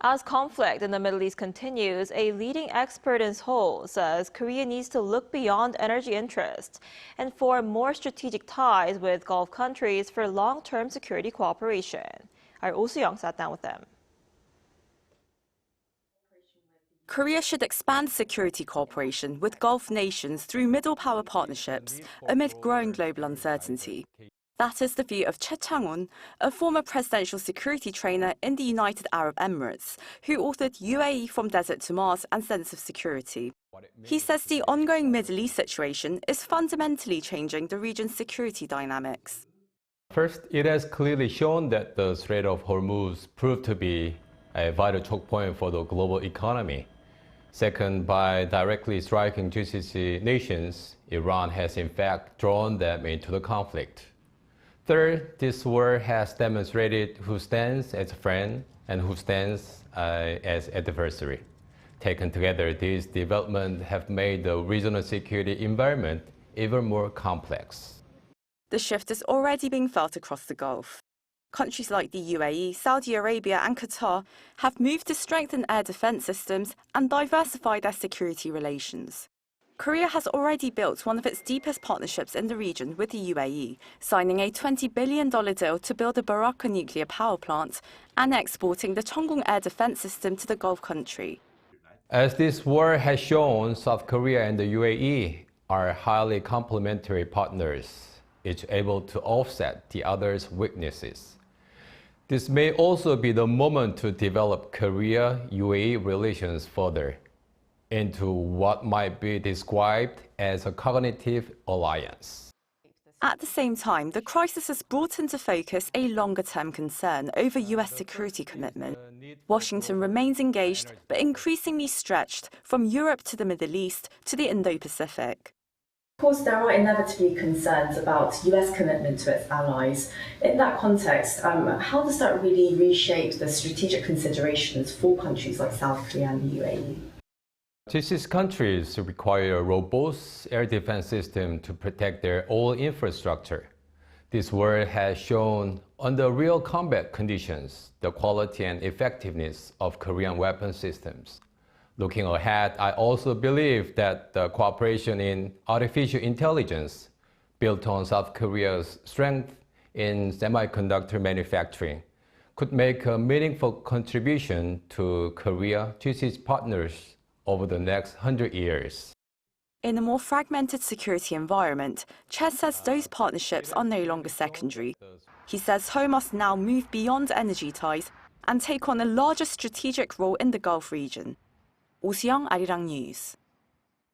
As conflict in the Middle East continues, a leading expert in Seoul says Korea needs to look beyond energy interests and form more strategic ties with Gulf countries for long-term security cooperation. Our Soo-young sat down with them. Korea should expand security cooperation with Gulf nations through middle power partnerships amid growing global uncertainty. That is the view of Choi Changhoon, a former presidential security trainer in the United Arab Emirates, who authored UAE from Desert to Mars and Sense of Security. He says the ongoing Middle East situation is fundamentally changing the region's security dynamics. First, it has clearly shown that the Strait of Hormuz proved to be a vital choke point for the global economy. Second, by directly striking GCC nations, Iran has in fact drawn them into the conflict. Third, this war has demonstrated who stands as a friend and who stands as adversary. Taken together, these developments have made the regional security environment even more complex. The shift is already being felt across the Gulf. Countries like the UAE, Saudi Arabia and Qatar have moved to strengthen air defense systems and diversify their security relations. Korea has already built one of its deepest partnerships in the region with the UAE, signing a $20 billion deal to build a Baraka nuclear power plant and exporting the Changhoon air defense system to the Gulf country. As this war has shown, South Korea and the UAE are highly complementary partners, each able to offset the other's weaknesses. This may also be the moment to develop Korea-UAE relations further into what might be described as a cognitive alliance. At the same time, the crisis has brought into focus a longer-term concern over U.S. security commitment. Washington remains engaged, but increasingly stretched from Europe to the Middle East to the Indo-Pacific. Of course, there are inevitably concerns about US commitment to its allies. In that context, how does that really reshape the strategic considerations for countries like South Korea and the UAE? GCC countries require a robust air defense system to protect their own infrastructure. This war has shown, under real combat conditions, the quality and effectiveness of Korean weapon systems. Looking ahead, I also believe that the cooperation in artificial intelligence, built on South Korea's strength in semiconductor manufacturing, could make a meaningful contribution to Korea-GCC partners over the next 100 years. In a more fragmented security environment, Choi says those partnerships are no longer secondary. He says Seoul must now move beyond energy ties and take on a larger strategic role in the Gulf region. Soo-young, ArirangNews.